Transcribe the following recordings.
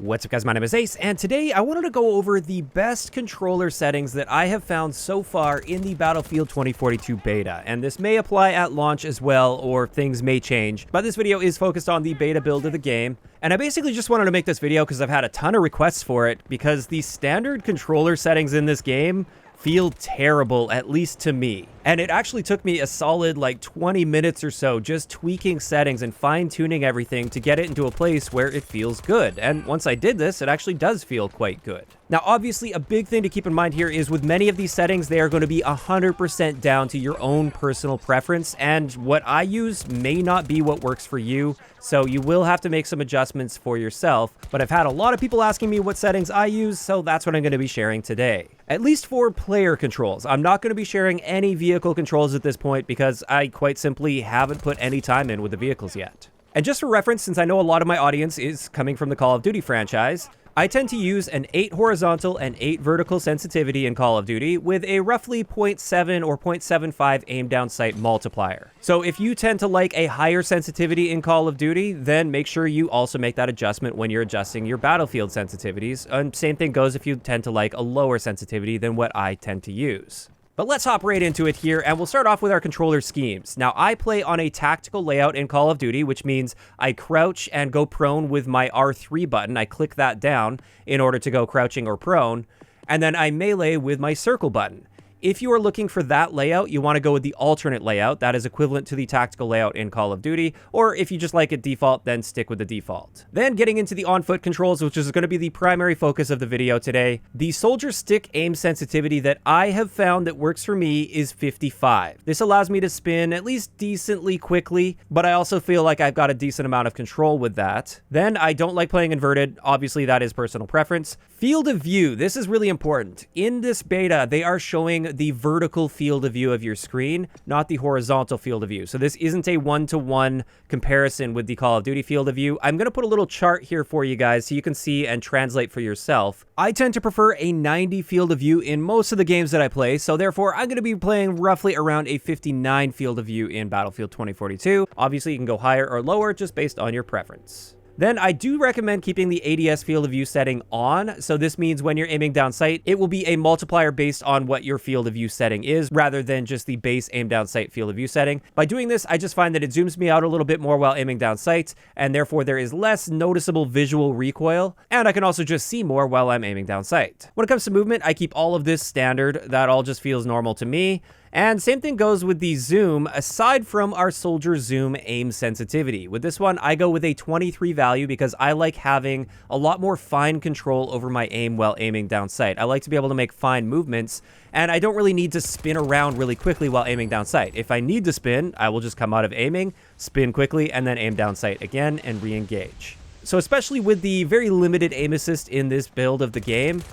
What's up guys, my name is Ace, and today I wanted to go over the best controller settings that I have found so far in the Battlefield 2042 beta, and this may apply at launch as well, or things may change, but this video is focused on the beta build of the game, and I basically just wanted to make this video because I've had a ton of requests for it, because the standard controller settings in this game feel terrible, at least to me. And it actually took me a solid like 20 minutes or so just tweaking settings and fine-tuning everything to get it into a place where it feels good. And once I did this, it actually does feel quite good. Now, obviously, a big thing to keep in mind here is with many of these settings, they are going to be 100% down to your own personal preference, and what I use may not be what works for you, so you will have to make some adjustments for yourself. But I've had a lot of people asking me what settings I use, so that's what I'm going to be sharing today. At least for player controls. I'm not going to be sharing any vehicle controls at this point because I quite simply haven't put any time in with the vehicles yet. And just for reference, since I know a lot of my audience is coming from the Call of Duty franchise, I tend to use an 8 horizontal and 8 vertical sensitivity in Call of Duty with a roughly 0.7 or 0.75 aim down sight multiplier. So if you tend to like a higher sensitivity in Call of Duty, then make sure you also make that adjustment when you're adjusting your Battlefield sensitivities. And same thing goes if you tend to like a lower sensitivity than what I tend to use. But let's hop right into it here, and we'll start off with our controller schemes. Now, I play on a tactical layout in Call of Duty, which means I crouch and go prone with my R3 button. I click that down in order to go crouching or prone, and then I melee with my circle button. If you are looking for that layout, you want to go with the alternate layout. That is equivalent to the tactical layout in Call of Duty, or if you just like it default, then stick with the default. Then getting into the on-foot controls, which is going to be the primary focus of the video today, the soldier stick aim sensitivity that I have found that works for me is 55. This allows me to spin at least decently quickly, but I also feel like I've got a decent amount of control with that. Then I don't like playing inverted. Obviously, that is personal preference. Field of view, this is really important. In this beta, they are showing the vertical field of view of your screen, not the horizontal field of view. So this isn't a one-to-one comparison with the Call of Duty field of view. I'm going to put a little chart here for you guys so you can see and translate for yourself. I tend to prefer a 90 field of view in most of the games that I play, so therefore I'm going to be playing roughly around a 59 field of view in Battlefield 2042. Obviously, you can go higher or lower just based on your preference. Then I do recommend keeping the ADS field of view setting on. So this means when you're aiming down sight, it will be a multiplier based on what your field of view setting is, rather than just the base aim down sight field of view setting. By doing this, I just find that it zooms me out a little bit more while aiming down sight, and therefore there is less noticeable visual recoil, and I can also just see more while I'm aiming down sight. When it comes to movement, I keep all of this standard. That all just feels normal to me. And same thing goes with the zoom, aside from our soldier zoom aim sensitivity. With this one, I go with a 23 value because I like having a lot more fine control over my aim while aiming down sight. I like to be able to make fine movements, and I don't really need to spin around really quickly while aiming down sight. If I need to spin, I will just come out of aiming, spin quickly, and then aim down sight again and re-engage. So especially with the very limited aim assist in this build of the game,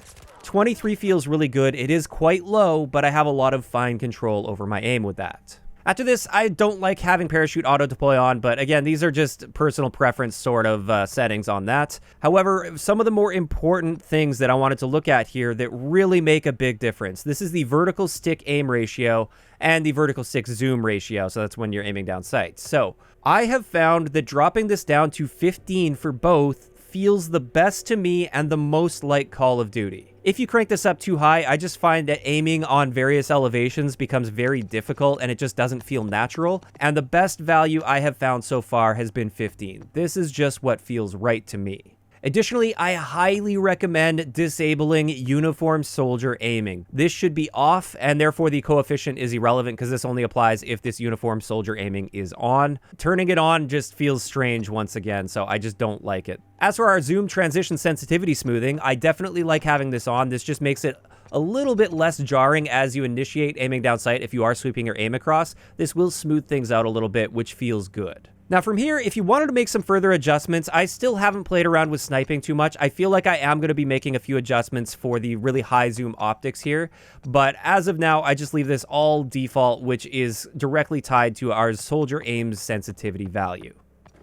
23 feels really good. It is quite low, but I have a lot of fine control over my aim with that. After this, I don't like having parachute auto deploy on, but again, these are just personal preference sort of settings on that. However, some of the more important things that I wanted to look at here that really make a big difference. This is the vertical stick aim ratio and the vertical stick zoom ratio. So that's when you're aiming down sight. So I have found that dropping this down to 15 for both feels the best to me and the most like Call of Duty. If you crank this up too high, I just find that aiming on various elevations becomes very difficult and it just doesn't feel natural. And the best value I have found so far has been 15. This is just what feels right to me. Additionally, I highly recommend disabling uniform soldier aiming. This should be off, and therefore the coefficient is irrelevant because this only applies if this uniform soldier aiming is on. Turning it on just feels strange once again, so I just don't like it. As for our zoom transition sensitivity smoothing, I definitely like having this on. This just makes it a little bit less jarring as you initiate aiming down sight. If you are sweeping your aim across, this will smooth things out a little bit, which feels good. Now from here, if you wanted to make some further adjustments, I still haven't played around with sniping too much. I feel like I am going to be making a few adjustments for the really high zoom optics here, but as of now, I just leave this all default, which is directly tied to our soldier aim sensitivity value.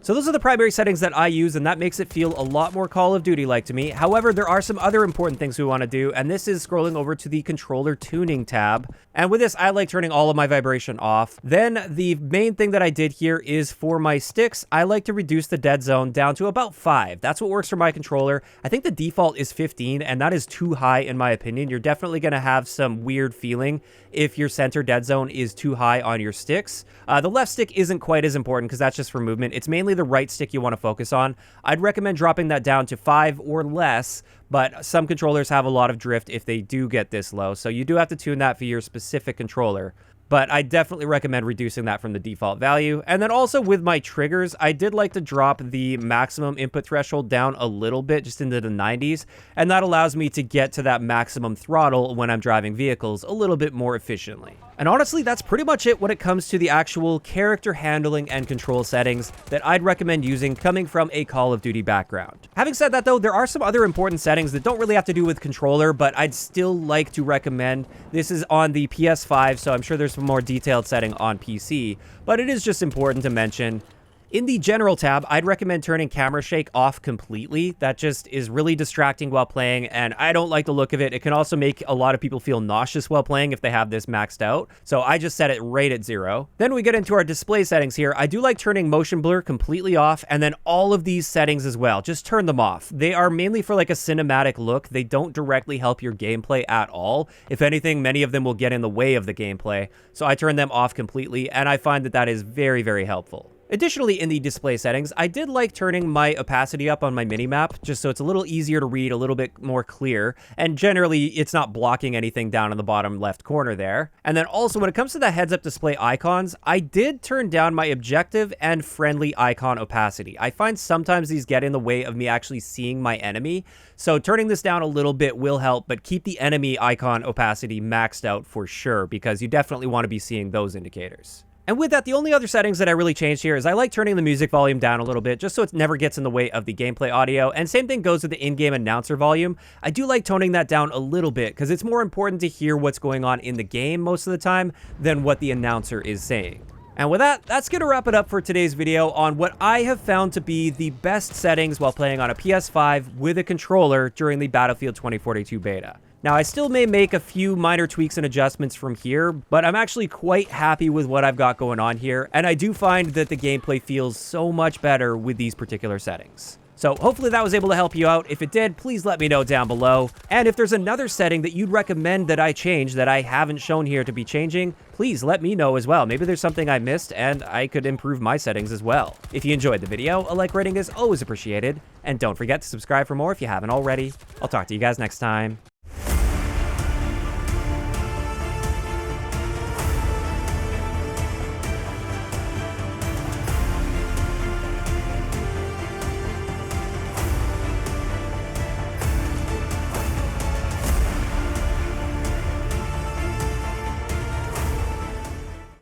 So those are the primary settings that I use, and that makes it feel a lot more Call of Duty-like to me. However, there are some other important things we want to do, and this is scrolling over to the controller tuning tab. And with this, I like turning all of my vibration off. Then the main thing that I did here is for my sticks, I like to reduce the dead zone down to about 5. That's what works for my controller. I think the default is 15, and that is too high in my opinion. You're definitely going to have some weird feeling if your center dead zone is too high on your sticks. The left stick isn't quite as important because that's just for movement. It's mainly the right stick you want to focus on. I'd recommend dropping that down to 5 or less, but some controllers have a lot of drift if they do get this low, so you do have to tune that for your specific controller. But I definitely recommend reducing that from the default value. And then also with my triggers, I did like to drop the maximum input threshold down a little bit, just into the 90s, and that allows me to get to that maximum throttle when I'm driving vehicles a little bit more efficiently. And honestly, that's pretty much it when it comes to the actual character handling and control settings that I'd recommend using coming from a Call of Duty background. Having said that though, there are some other important settings that don't really have to do with controller, but I'd still like to recommend. This is on the PS5, so I'm sure there's some more detailed setting on PC, but it is just important to mention. In the general tab, I'd recommend turning camera shake off completely. That just is really distracting while playing, and I don't like the look of it. It can also make a lot of people feel nauseous while playing if they have this maxed out. So I just set it right at 0. Then we get into our display settings here. I do like turning motion blur completely off, and then all of these settings as well. Just turn them off. They are mainly for like a cinematic look. They don't directly help your gameplay at all. If anything, many of them will get in the way of the gameplay. So I turn them off completely, and I find that that is very, very helpful. Additionally, in the display settings, I did like turning my opacity up on my minimap, just so it's a little easier to read, a little bit more clear, and generally, it's not blocking anything down in the bottom left corner there. And then also, when it comes to the heads-up display icons, I did turn down my objective and friendly icon opacity. I find sometimes these get in the way of me actually seeing my enemy, so turning this down a little bit will help, but keep the enemy icon opacity maxed out for sure, because you definitely want to be seeing those indicators. And with that, the only other settings that I really changed here is I like turning the music volume down a little bit, just so it never gets in the way of the gameplay audio. And same thing goes with the in-game announcer volume. I do like toning that down a little bit, because it's more important to hear what's going on in the game most of the time than what the announcer is saying. And with that, that's going to wrap it up for today's video on what I have found to be the best settings while playing on a PS5 with a controller during the Battlefield 2042 beta. Now, I still may make a few minor tweaks and adjustments from here, but I'm actually quite happy with what I've got going on here, and I do find that the gameplay feels so much better with these particular settings. So hopefully that was able to help you out. If it did, please let me know down below. And if there's another setting that you'd recommend that I change that I haven't shown here to be changing, please let me know as well. Maybe there's something I missed and I could improve my settings as well. If you enjoyed the video, a like rating is always appreciated. And don't forget to subscribe for more if you haven't already. I'll talk to you guys next time.